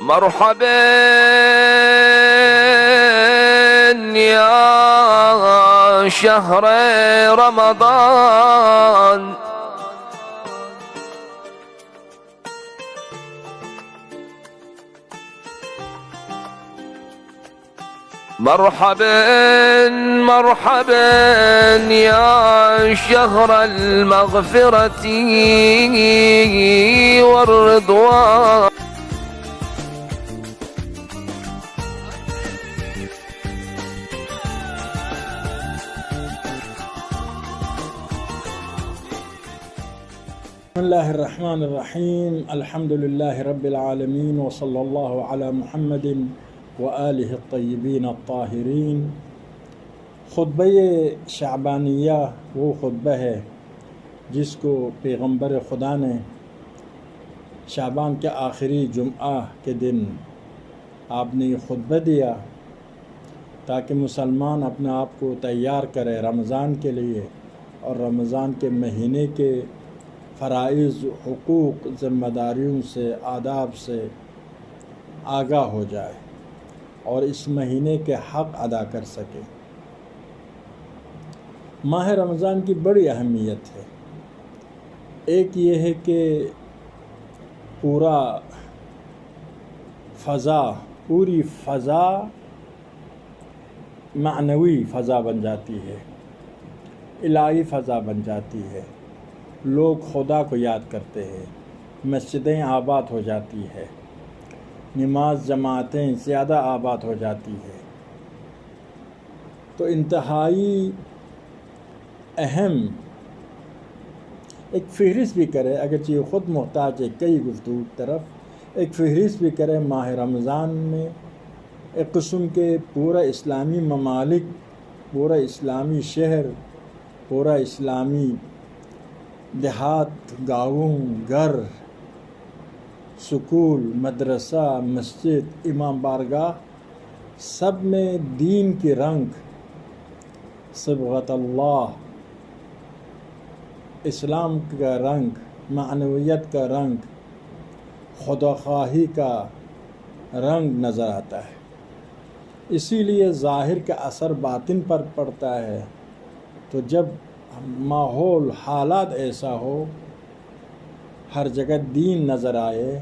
مرحبا يا شهر رمضان، مرحبا مرحبا يا شهر المغفرة والرضوان. بسم الله الرحمن الرحیم، الحمد للہ رب العالمین، وصلی اللہ علی محمد وآلہ الطیبین الطاہرین۔ خطبہ شعبانیہ وہ خطبہ ہے جس کو پیغمبر خدا نے شعبان کے آخری جمعہ کے دن آپ نے یہ خطبہ دیا تاکہ مسلمان اپنے آپ کو تیار کرے رمضان کے لیے، اور رمضان کے مہینے کے فرائض، حقوق، ذمہ داریوں سے، آداب سے آگاہ ہو جائے اور اس مہینے کے حق ادا کر سکے۔ ماہ رمضان کی بڑی اہمیت ہے۔ ایک یہ ہے کہ پوری فضا معنوی فضا بن جاتی ہے، الہی فضا بن جاتی ہے، لوگ خدا کو یاد کرتے ہیں، مسجدیں آباد ہو جاتی ہے، نماز جماعتیں زیادہ آباد ہو جاتی ہے۔ تو انتہائی اہم ایک فہرست بھی کرے، اگرچہ یہ خود محتاج ہے کئی گفتگو کی طرف، ایک فہرست بھی کرے ماہ رمضان میں ایک قسم کے پورا اسلامی ممالک، پورا اسلامی شہر، پورا اسلامی دیہات، گاؤں، گھر، سکول، مدرسہ، مسجد، امام بارگاہ، سب میں دین کی رنگ، صبغت اللہ، اسلام کا رنگ، معنویت کا رنگ، خدا خواہی کا رنگ نظر آتا ہے۔ اسی لیے ظاہر کا اثر باطن پر پڑتا ہے۔ تو جب ماحول، حالات ایسا ہو، ہر جگہ دین نظر آئے،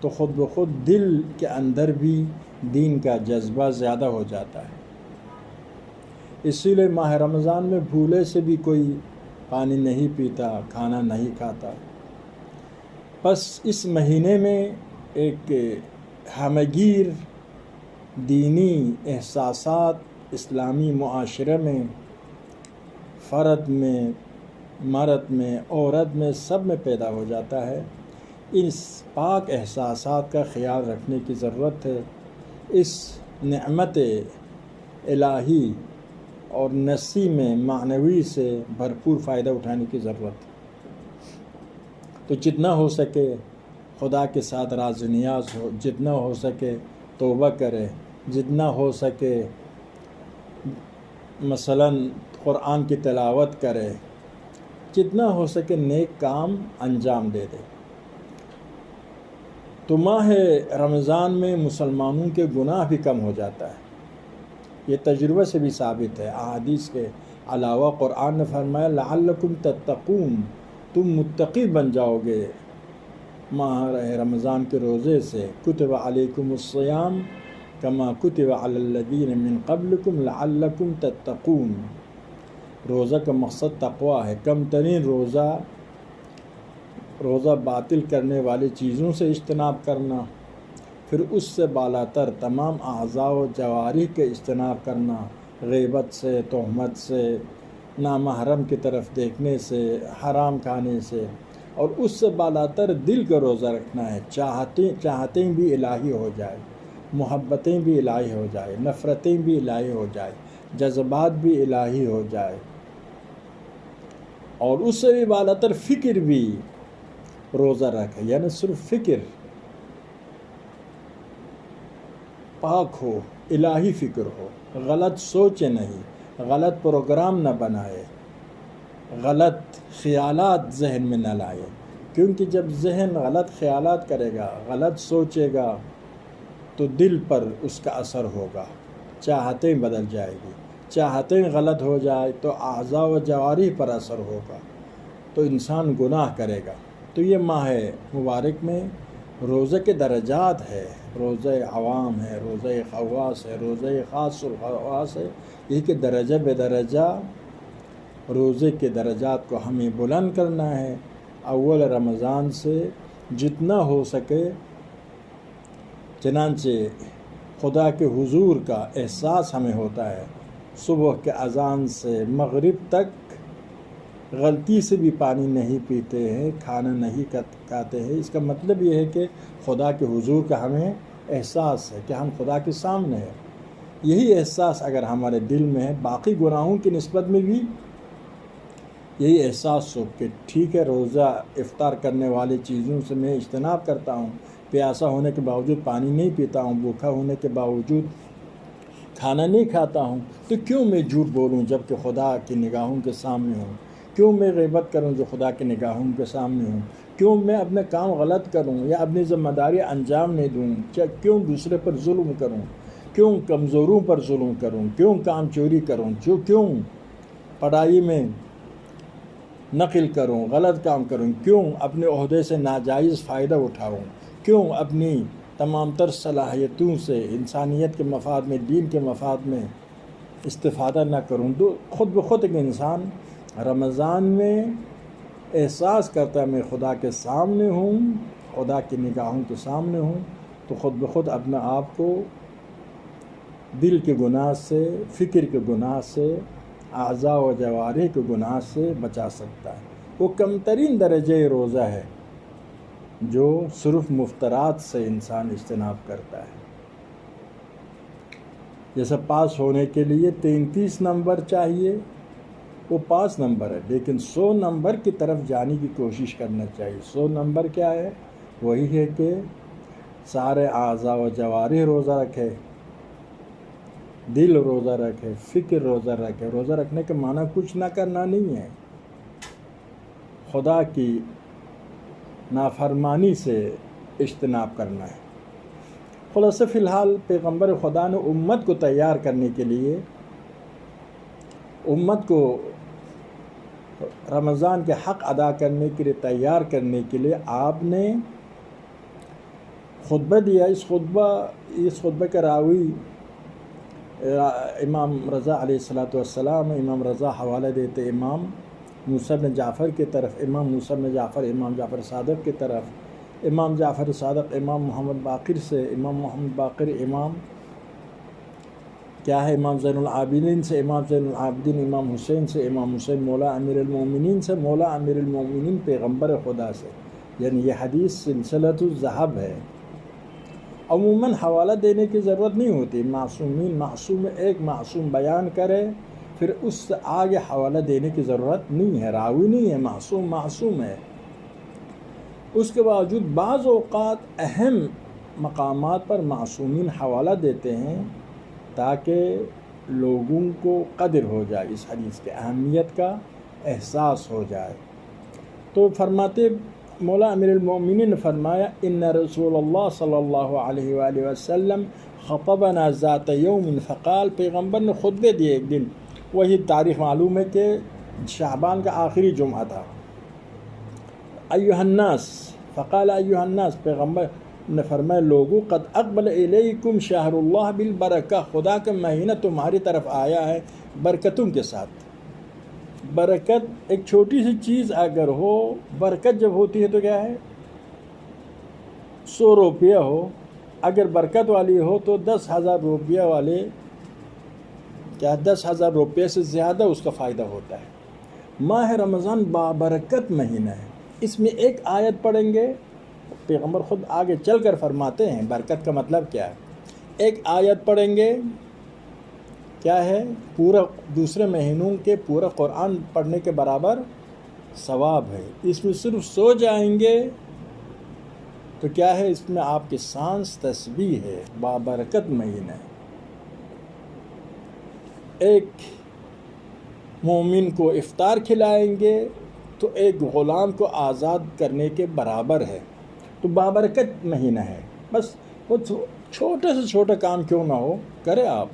تو خود بخود دل کے اندر بھی دین کا جذبہ زیادہ ہو جاتا ہے۔ اسی لیے ماہ رمضان میں بھولے سے بھی کوئی پانی نہیں پیتا، کھانا نہیں کھاتا۔ بس اس مہینے میں ایک ہمگیر دینی احساسات اسلامی معاشرے میں، فرد میں، مرد میں، عورت میں، سب میں پیدا ہو جاتا ہے۔ اس پاک احساسات کا خیال رکھنے کی ضرورت ہے۔ اس نعمت الہی اور نسیم معنوی سے بھرپور فائدہ اٹھانے کی ضرورت ہے۔ تو جتنا ہو سکے خدا کے ساتھ راز و نیاز ہو، جتنا ہو سکے توبہ کرے، جتنا ہو سکے مثلاً قرآن کی تلاوت کرے، جتنا ہو سکے نیک کام انجام دے دے۔ تو ماہ رمضان میں مسلمانوں کے گناہ بھی کم ہو جاتا ہے۔ یہ تجربہ سے بھی ثابت ہے۔ احادیث کے علاوہ قرآن نے فرمایا لعلکم تتقون، تم متقی بن جاؤ گے ماہ رمضان کے روزے سے۔ کتب علیکم الصیام کما کتب علی الذین من قبلکم لعلکم تتقون۔ روزہ کا مقصد تقوی ہے۔ کم ترین روزہ باطل کرنے والی چیزوں سے اجتناب کرنا، پھر اس سے بالاتر تمام اعضاء و جوارح کے اجتناب کرنا، غیبت سے، تہمت سے، نامحرم کی طرف دیکھنے سے، حرام کھانے سے، اور اس سے بالاتر دل کا روزہ رکھنا ہے۔ چاہتیں بھی الہی ہو جائے، محبتیں بھی الہی ہو جائے، نفرتیں بھی الہی ہو جائے، جذبات بھی الہی ہو جائے، اور اس سے بھی بالاتر فکر بھی روزہ رکھے، یعنی صرف فکر پاک ہو، الہی فکر ہو، غلط سوچے نہیں، غلط پروگرام نہ بنائے، غلط خیالات ذہن میں نہ لائے، کیونکہ جب ذہن غلط خیالات کرے گا، غلط سوچے گا، تو دل پر اس کا اثر ہوگا، چاہتیں بدل جائے گی، چاہتیں غلط ہو جائے تو اعضاء و جوارح پر اثر ہوگا، تو انسان گناہ کرے گا۔ تو یہ ماہ مبارک میں روزے کے درجات ہے، روزہ عوام ہے، روزہ خواص ہے، روزہ خاص الخواص ہے، یہ کہ درجہ بے درجہ روزے کے درجات کو ہمیں بلند کرنا ہے۔ اول رمضان سے جتنا ہو سکے، چنانچہ خدا کے حضور کا احساس ہمیں ہوتا ہے۔ صبح کے اذان سے مغرب تک غلطی سے بھی پانی نہیں پیتے ہیں، کھانا نہیں کھاتے ہیں، اس کا مطلب یہ ہے کہ خدا کے حضور کا ہمیں احساس ہے کہ ہم خدا کے سامنے ہیں۔ یہی احساس اگر ہمارے دل میں ہے، باقی گناہوں کی نسبت میں بھی یہی احساس ہو کہ ٹھیک ہے، روزہ افطار کرنے والی چیزوں سے میں اجتناب کرتا ہوں، پیاسا ہونے کے باوجود پانی نہیں پیتا ہوں، بھوکا ہونے کے باوجود کھانا نہیں کھاتا ہوں، تو کیوں میں جھوٹ بولوں جب کہ خدا کی نگاہوں کے سامنے ہوں؟ کیوں میں غیبت کروں جو خدا کی نگاہوں کے سامنے ہوں؟ کیوں میں اپنے کام غلط کروں یا اپنی ذمہ داری انجام نہیں دوں؟ کیوں دوسرے پر ظلم کروں؟ کیوں کمزوروں پر ظلم کروں؟ کیوں کام چوری کروں؟ کیوں پڑھائی میں نقل کروں، غلط کام کروں؟ کیوں اپنے عہدے سے ناجائز فائدہ اٹھاؤں؟ کیوں اپنی تمام تر صلاحیتوں سے انسانیت کے مفاد میں، دین کے مفاد میں استفادہ نہ کروں؟ خود بخود ایک انسان رمضان میں احساس کرتا ہے میں خدا کے سامنے ہوں، خدا کی نگاہوں کے سامنے ہوں، تو خود بخود اپنے آپ کو دل کے گناہ سے، فکر کے گناہ سے، اعضاء و جوارح کے گناہ سے بچا سکتا ہے۔ وہ کم ترین درجہ روزہ ہے جو صرف مفترات سے انسان اجتناب کرتا ہے۔ جیسے پاس ہونے کے لیے 33 نمبر چاہیے، وہ 5 نمبر ہے، لیکن 100 نمبر کی طرف جانے کی کوشش کرنا چاہیے۔ 100 نمبر کیا ہے؟ وہی ہے کہ سارے اعضاء و جوارح روزہ رکھے، دل روزہ رکھے، فکر روزہ رکھے۔ روزہ رکھنے کے معنی کچھ نہ کرنا نہیں ہے، خدا کی نافرمانی سے اجتناب کرنا ہے۔ خلاصہ فی الحال پیغمبر خدا نے امت کو تیار کرنے کے لیے، امت کو رمضان کے حق ادا کرنے کے لیے، تیار کرنے کے لیے آپ نے خطبہ دیا۔ اس خطبہ کا راوی امام رضا علیہ السلام، امام رضا حوالہ دیتے امام موسیٰ بن جعفر کی طرف، امام موسیٰ بن جعفر، امام جعفر صادق کی طرف، امام جعفر صادق امام محمد باقر سے، امام محمد باقر امام کیا ہے، امام زین العابدین سے، امام زین العابدین امام حسین سے، امام حسین مولا امیر المومنین سے، مولا امیر المومنین پیغمبر خدا سے، یعنی یہ حدیث سلسلۃ الذہب ہے۔ عموماً حوالہ دینے کی ضرورت نہیں ہوتی، معصوم ایک معصوم بیان کرے پھر اس سے آگے حوالہ دینے کی ضرورت نہیں ہے، راوی نہیں ہے، معصوم ہے۔ اس کے باوجود بعض اوقات اہم مقامات پر معصومین حوالہ دیتے ہیں تاکہ لوگوں کو قدر ہو جائے، اس حدیث کی اہمیت کا احساس ہو جائے۔ تو فرماتے مولا امیر المومنین نے فرمایا ان رسول اللہ صلی اللہ علیہ وآلہ وسلم خطبنا ذات یوم فقال، پیغمبر نے خطبے دیے ایک دن، وہی تاریخ معلوم ہے کہ شعبان کا آخری جمعہ تھا۔ ایھا الناس، فقال ایھا الناس، پیغمبر نے فرمایا لوگو قد اقبل الیکم شہر اللہ بالبرکہ، خدا کا مہینہ تمہاری طرف آیا ہے برکتوں کے ساتھ۔ برکت ایک چھوٹی سی چیز اگر ہو، برکت جب ہوتی ہے تو کیا ہے، 100 روپیہ ہو، اگر برکت والی ہو تو 10,000 روپیہ والے کیا 10,000 روپیہ سے زیادہ اس کا فائدہ ہوتا ہے۔ ماہ رمضان بابرکت مہینہ ہے، اس میں ایک آیت پڑھیں گے، پیغمبر خود آگے چل کر فرماتے ہیں برکت کا مطلب کیا ہے۔ ایک آیت پڑھیں گے کیا ہے، پورا دوسرے مہینوں کے پورا قرآن پڑھنے کے برابر ثواب ہے۔ اس میں صرف سو جائیں گے تو کیا ہے، اس میں آپ کی سانس تسبیح ہے، بابرکت مہینہ ہے۔ ایک مومن کو افطار کھلائیں گے تو ایک غلام کو آزاد کرنے کے برابر ہے، تو بابرکت مہینہ ہے۔ بس وہ چھوٹے سے چھوٹا کام کیوں نہ ہو کرے آپ،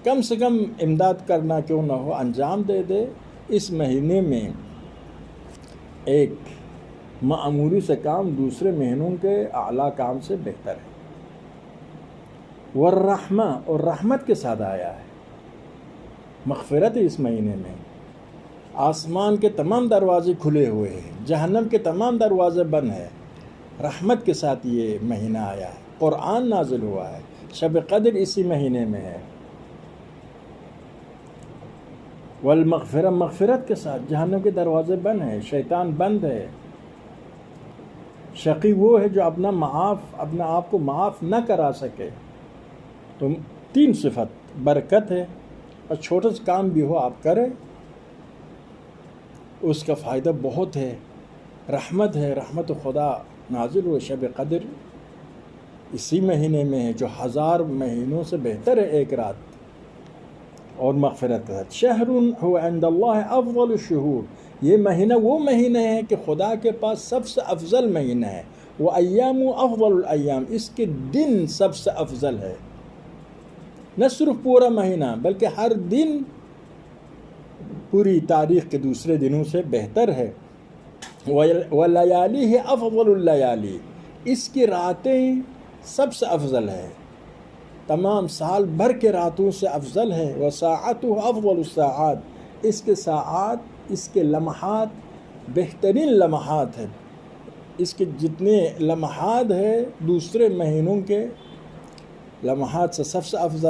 کم سے کم امداد کرنا کیوں نہ ہو انجام دے دے. اس مہینے میں ایک معمولی سے کام دوسرے مہینوں کے اعلیٰ کام سے بہتر ہے. والرحمہ، اور رحمت کے ساتھ آیا ہے. مغفرت اس مہینے میں آسمان کے تمام دروازے کھلے ہوئے ہیں، جہنم کے تمام دروازے بند ہیں. رحمت کے ساتھ یہ مہینہ آیا ہے. قرآن نازل ہوا ہے. شب قدر اسی مہینے میں ہے. والمغفرہ، مغفرت کے ساتھ. جہنم کے دروازے بند ہیں، شیطان بند ہے. شقی وہ ہے جو اپنا آپ کو معاف نہ کرا سکے. تو 3 صفت برکت ہے، اور چھوٹا سا کام بھی ہو آپ کریں اس کا فائدہ بہت ہے. رحمت ہے، رحمت خدا نازل ہوئے. شب قدر اسی مہینے میں ہے جو 1000 مہینوں سے بہتر ہے ایک رات. اور مغفرت ہے. شہر هو عند اللہ افضل الشہور، یہ مہینہ وہ مہینہ ہے کہ خدا کے پاس سب سے افضل مہینہ ہے. وہ ایام افضل الایام، اس کے دن سب سے افضل ہے. نہ صرف پورا مہینہ بلکہ ہر دن پوری تاریخ کے دوسرے دنوں سے بہتر ہے. ولیالی ہے افضل اللیالی، اس کی راتیں سب سے افضل ہے، تمام سال بھر کے راتوں سے افضل ہے. وساعتہ افضل الساعات، اس کے ساعات، اس کے لمحات بہترین لمحات ہیں. اس کے جتنے لمحات ہیں دوسرے مہینوں کے لمحات سے سب سے افضل